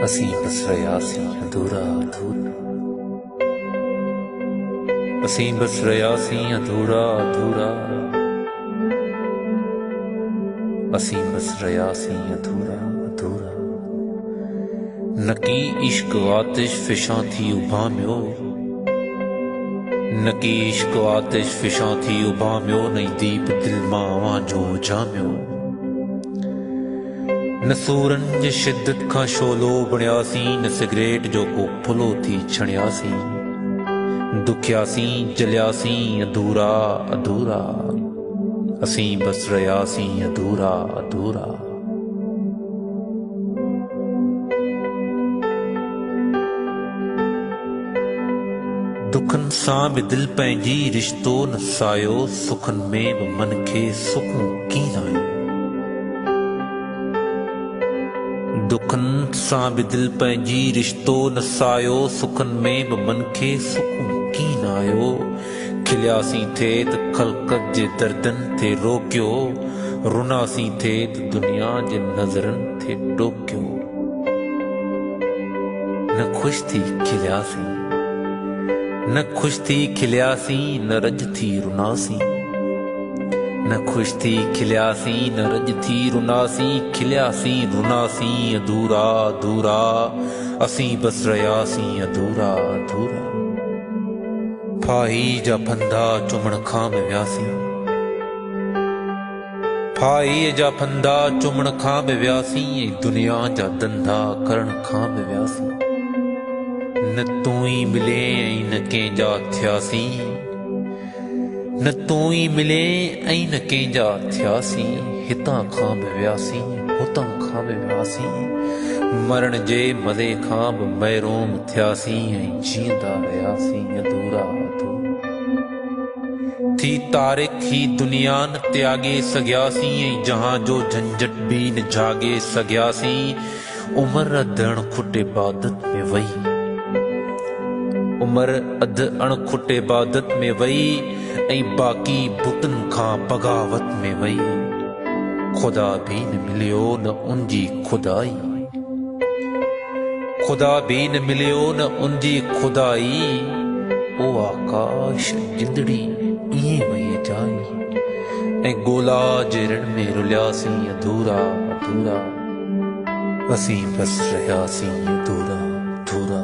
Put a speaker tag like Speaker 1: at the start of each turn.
Speaker 1: ਅਸੀਂ ਬਸ ਰਿਹਾ ਸੀ ਅਧੂਰਾ ਅਧੂਰਾ, ਅਸੀਂ ਬਸ ਰਿਹਾ ਸੀ ਅਧੂਰਾ ਅਧੂਰਾ, ਅਸੀਂ ਬਸ ਰਿਹਾ ਸੀ ਅਧੂਰਾ ਅਧੂਰਾ। नकी इश्क आतिश फिशां थी उभाम्यो, नकी इश्क आतिश फिशां थी उभाम्यो, नहीं दीप दिल मां जो जाम्यो। न सूरज शिद्दत खां शोलो बणिया सी, न सिगरेट जो को फुलो थी छणिया सी। दुखिया सी जलिया सी अधूरा अधूरा, असीं बस रहिया सी अधूरा अधूरा। दुखन सां बि दिल पंहिंजी रिश्तो नसायो, सुखन में बि मन खे सुकून कीन आयो। दुखन सां बि दिल पंहिंजी रिश्तो नसायो, सुखन में बि मन खे सुकून कीन आयो। खिलियासीं थे त ख़ल्क़त जे दर्दन थे रोकियो, रुनासीं थे त दुनिया जे नज़रन थे टोकियो। न ख़ुशि थी खिलियासीं, न खुश थी खिलियासी, न रज थी रुनासी। न खुश थी खिलियासी, न रज थी रुनासी, खिलियासी रुनासी अधूरा अधूरा, असीं बस रहियासी अधूरा अधूरा। फाही जा फंदा चुमण खां बि वियासीं, फाही जा फंदा चुमण खां बि वियासीं, दुनिया जा धंधा करण खां बि वियासीं। न तूं ई मिले ऐं न कंहिंजा थियासीं, न तूं ई मिले ऐं न कंहिंजा थियासीं। हितां खां बि वियासीं हुतां खां बि वियासीं, मरण जे मज़े खां बि महरूम थियासीं, ऐं जीअंदा रहियासीं अधूरा अधूरा। थी तारिक ही दुनिया न त्यागे सघियासीं, ऐं जहां जो झंझट बि न जागे सघियासीं। उमिरि अधु खुट इबादत में वई, उमिरि अधु अणखुट इबादत में वई, ऐं बाक़ी बुतनि खां बग़ावत में वई। ख़ुदा भी न मिलियो न उनजी खुदाई, ख़ुदा भी न मिलियो न उनजी खुदाई। ओ आकाश जिंदड़ी ईअं वई जाई, ऐं ॻोल्हा जे रण में रुलियासीं अधूरा अधूरा, असीं बस रहियासीं अधूरा अधूरा।